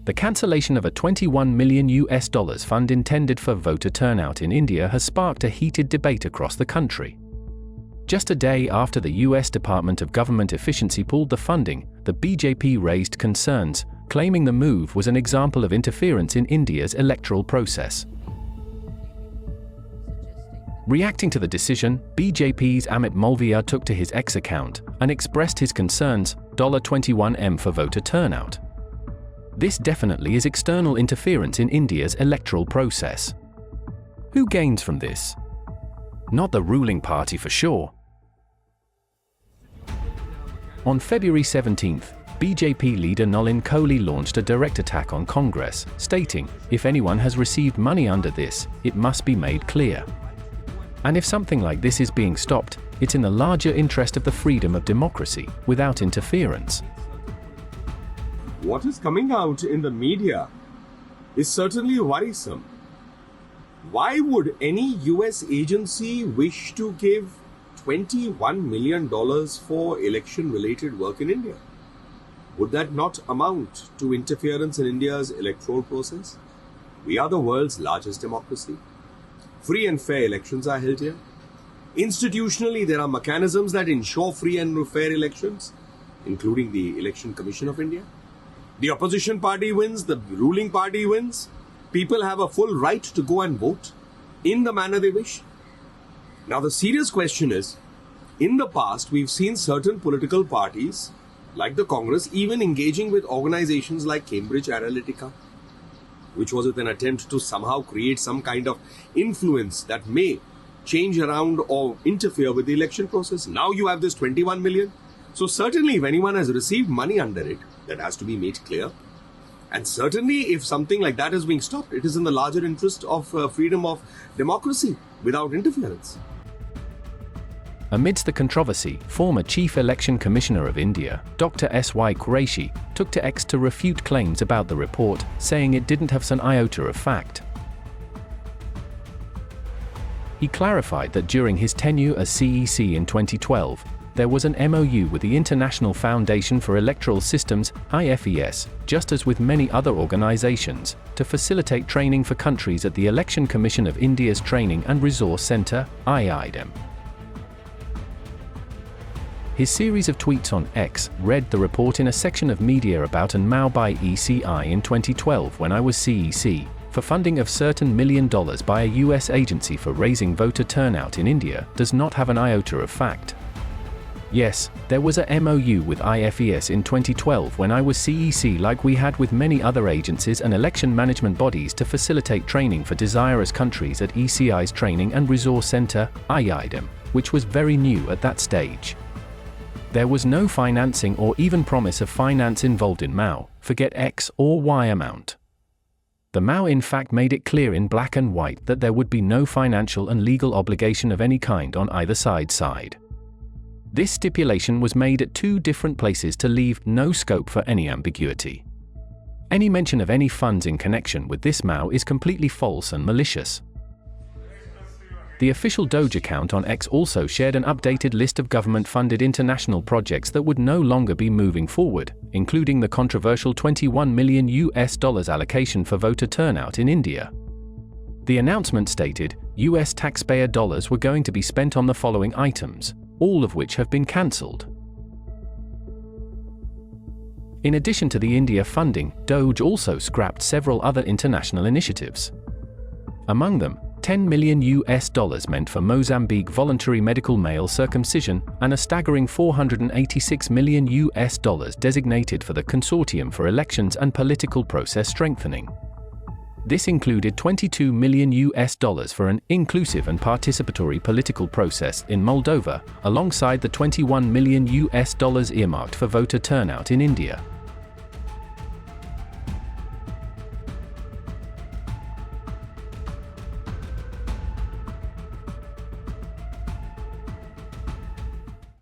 The cancellation of a $21 million fund intended for voter turnout in India has sparked a heated debate across the country. Just a day after the US Department of Government Efficiency pulled the funding, the BJP raised concerns, claiming the move was an example of interference in India's electoral process. Reacting to the decision, BJP's Amit Malviya took to his X account and expressed his concerns, $21M for voter turnout. This definitely is external interference in India's electoral process. Who gains from this? Not the ruling party for sure. On February 17th, BJP leader Nalin Kohli launched a direct attack on Congress, stating, "If anyone has received money under this, it must be made clear. And if something like this is being stopped, it's in the larger interest of the freedom of democracy, without interference." What is coming out in the media is certainly worrisome. Why would any US agency wish to give $21 million for election-related work in India? Would that not amount to interference in India's electoral process? We are the world's largest democracy. Free and fair elections are held here. Institutionally, there are mechanisms that ensure free and fair elections, including the Election Commission of India. The opposition party wins, the ruling party wins. People have a full right to go and vote in the manner they wish. Now, the serious question is, in the past, we've seen certain political parties, like the Congress, even engaging with organizations like Cambridge Analytica, which was with an attempt to somehow create some kind of influence that may change around or interfere with the election process. Now you have this 21 million. So certainly if anyone has received money under it, that has to be made clear. And certainly if something like that is being stopped, it is in the larger interest of freedom of democracy without interference. Amidst the controversy, former Chief Election Commissioner of India, Dr. Ex-CEC Quraishi, took to X to refute claims about the report, saying it didn't have an iota of fact. He clarified that during his tenure as CEC in 2012, there was an MOU with the International Foundation for Electoral Systems, IFES, just as with many other organizations, to facilitate training for countries at the Election Commission of India's Training and Resource Centre, IIDM. His series of tweets on X read the report in a section of media about an MOU by ECI in 2012 when I was CEC, for funding of certain $1 million by a US agency for raising voter turnout in India does not have an iota of fact. Yes, there was a MOU with IFES in 2012 when I was CEC, like we had with many other agencies and election management bodies, to facilitate training for desirous countries at ECI's Training and Resource Centre, IIDM, which was very new at that stage. There was no financing or even promise of finance involved in MOU, forget X or Y amount. The MOU in fact made it clear in black and white that there would be no financial and legal obligation of any kind on either side. This stipulation was made at two different places to leave no scope for any ambiguity. Any mention of any funds in connection with this MOU is completely false and malicious. The official Doge account on X also shared an updated list of government-funded international projects that would no longer be moving forward, including the controversial $21 million allocation for voter turnout in India. The announcement stated, US taxpayer dollars were going to be spent on the following items, all of which have been cancelled. In addition to the India funding, Doge also scrapped several other international initiatives. Among them, $10 million meant for Mozambique voluntary medical male circumcision, and a staggering $486 million designated for the Consortium for Elections and Political Process Strengthening. This included $22 million for an inclusive and participatory political process in Moldova, alongside the $21 million earmarked for voter turnout in India.